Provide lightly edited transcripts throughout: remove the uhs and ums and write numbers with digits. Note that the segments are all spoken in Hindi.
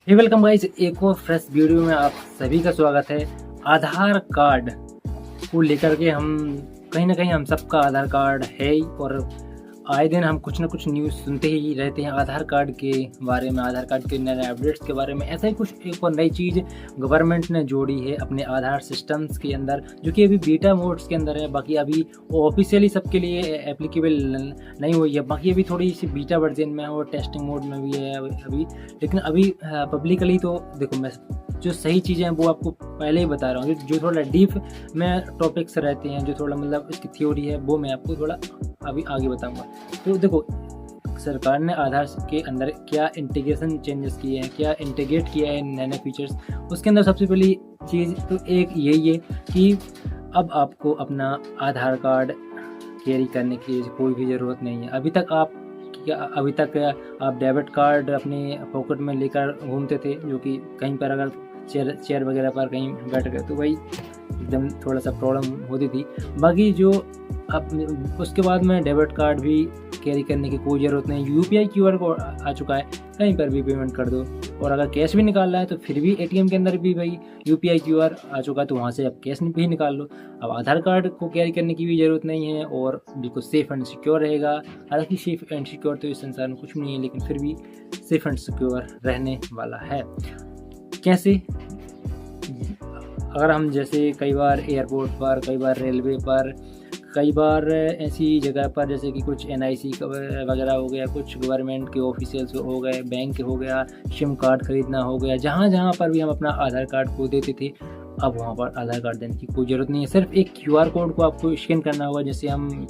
हे वेलकम गाइस, एक और फ्रेश वीडियो में आप सभी का स्वागत है। आधार कार्ड को लेकर के हम कहीं ना कहीं हम सबका आधार कार्ड है ही, और आए दिन हम कुछ ना कुछ न्यूज़ सुनते ही रहते हैं आधार कार्ड के बारे में, आधार कार्ड के नए अपडेट्स के बारे में। ऐसा ही कुछ एक और नई चीज़ गवर्नमेंट ने जोड़ी है अपने आधार सिस्टम्स के अंदर, जो कि अभी बीटा मोड्स के अंदर है। बाकी अभी ऑफिशियली सबके लिए एप्लीकेबल नहीं हुई है, बाकी अभी थोड़ी सी बीटा वर्जन में है और टेस्टिंग मोड में भी है अभी। लेकिन अभी पब्लिकली तो देखो, मैं जो सही चीज़ें हैं वो आपको पहले ही बता रहा हूँ। जो थोड़ा डीप में टॉपिक्स रहते हैं, जो थोड़ा मतलब इसकी थ्योरी है, वो मैं आपको थोड़ा अभी आगे बताऊंगा। तो देखो, सरकार ने आधार के अंदर क्या इंटीग्रेशन चेंजेस किए हैं, क्या इंटीग्रेट किया है नए नए फीचर्स। उसके अंदर सबसे पहली चीज़ तो एक यही है कि अब आपको अपना आधार कार्ड कैरी करने की कोई भी ज़रूरत नहीं है। अभी तक आप डेबिट कार्ड अपने पॉकेट में लेकर घूमते थे, जो कि कहीं पर अगर चेयर वगैरह पर कहीं बैठ गए तो वही एकदम थोड़ा सा प्रॉब्लम होती थी। बाकी जो अब उसके बाद में डेबिट कार्ड भी कैरी करने की कोई ज़रूरत नहीं। यूपीआई क्यूआर कोड आ चुका है, कहीं पर भी पेमेंट कर दो। और अगर कैश भी निकालना है तो फिर भी एटीएम के अंदर भी भाई यूपीआई क्यूआर आ चुका है, तो वहाँ से आप कैश भी निकाल लो। अब आधार कार्ड को कैरी करने की भी ज़रूरत नहीं है और बिल्कुल सेफ़ एंड सिक्योर रहेगा। हालांकि सेफ़ एंड सिक्योर तो इस संसार में कुछ नहीं है, लेकिन फिर भी सेफ़ एंड सिक्योर रहने वाला है। कैसे? अगर हम जैसे कई बार एयरपोर्ट पर, कई बार रेलवे पर, कई बार ऐसी जगह पर जैसे कि कुछ एनआईसी वगैरह हो गया, कुछ गवर्नमेंट के ऑफिशियल्स हो गए, बैंक हो गया, सिम कार्ड खरीदना हो गया, जहाँ जहाँ पर भी हम अपना आधार कार्ड को देते थे, अब वहाँ पर आधार कार्ड देने की कोई ज़रूरत नहीं है। सिर्फ एक क्यूआर कोड को आपको स्कैन करना होगा। जैसे हम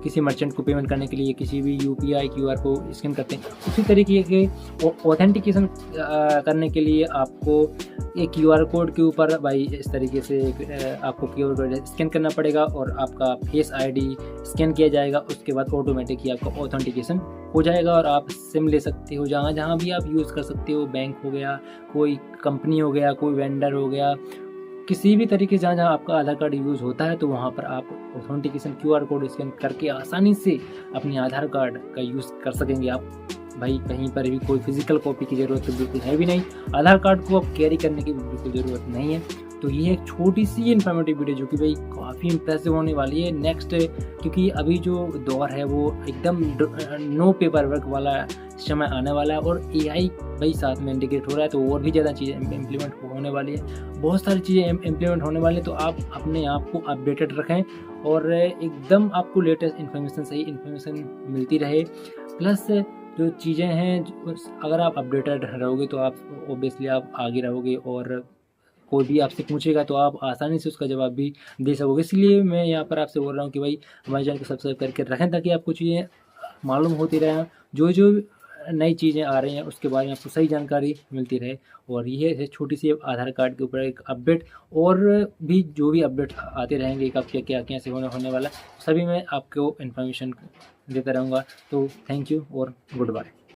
किसी मर्चेंट को पेमेंट करने के लिए किसी भी यूपीआई क्यूआर को स्कैन करते हैं, उसी तरीके के ऑथेंटिकेशन करने के लिए आपको एक क्यूआर कोड के ऊपर भाई इस तरीके से आपको क्यूआर कोड स्कैन करना पड़ेगा और आपका फेस आईडी स्कैन किया जाएगा। उसके बाद ऑटोमेटिक ही आपका ऑथेंटिकेशन हो जाएगा और आप सिम ले सकते हो जहाँ जहाँ भी आप यूज़ कर सकते हो। बैंक हो गया, कोई कंपनी हो गया, कोई वेंडर हो गया, किसी भी तरीके जहाँ जहाँ आपका आधार कार्ड यूज़ होता है, तो वहाँ पर आप ऑथेंटिकेशन क्यूआर कोड स्कैन करके आसानी से अपने आधार कार्ड का यूज़ कर सकेंगे। आप भाई कहीं पर भी कोई फिजिकल कॉपी की ज़रूरत तो बिल्कुल है भी नहीं। आधार कार्ड को अब कैरी करने की बिल्कुल ज़रूरत नहीं है। तो ये एक छोटी सी इन्फॉर्मेटिव वीडियो जो कि भाई काफ़ी इंप्रेसिव होने वाली है नेक्स्ट, क्योंकि अभी जो दौर है वो एकदम नो पेपर वर्क वाला समय आने वाला है और एआई भाई साथ में इंटीग्रेट हो रहा है, तो और भी ज़्यादा चीज़ें इम्प्लीमेंट होने वाली है। बहुत सारी चीज़ें इम्प्लीमेंट होने वाली है, तो आप अपने आप को अपडेटेड रखें और एकदम आपको लेटेस्ट इन्फॉर्मेशन, सही इन्फॉर्मेशन मिलती रहे। प्लस जो चीज़ें हैं, अगर आप अपडेटेड रहोगे तो आप ऑब्वियसली आप आगे रहोगे और कोई भी आपसे पूछेगा तो आप आसानी से उसका जवाब भी दे सकोगे। इसलिए मैं यहाँ पर आपसे बोल रहा हूँ कि भाई हमारे चैनल को सब्सक्राइब करके रखें, ताकि आपको चीज़ें मालूम होती रहें, जो जो नई चीज़ें आ रही हैं उसके बारे में आपको सही जानकारी मिलती रहे। और ये है छोटी सी आधार कार्ड के ऊपर एक अपडेट, और भी जो भी अपडेट आते रहेंगे कब क्या क्या कैसे होने वाला, सभी मैं आपको इन्फॉर्मेशन देता रहूँगा। तो थैंक यू और गुड बाय।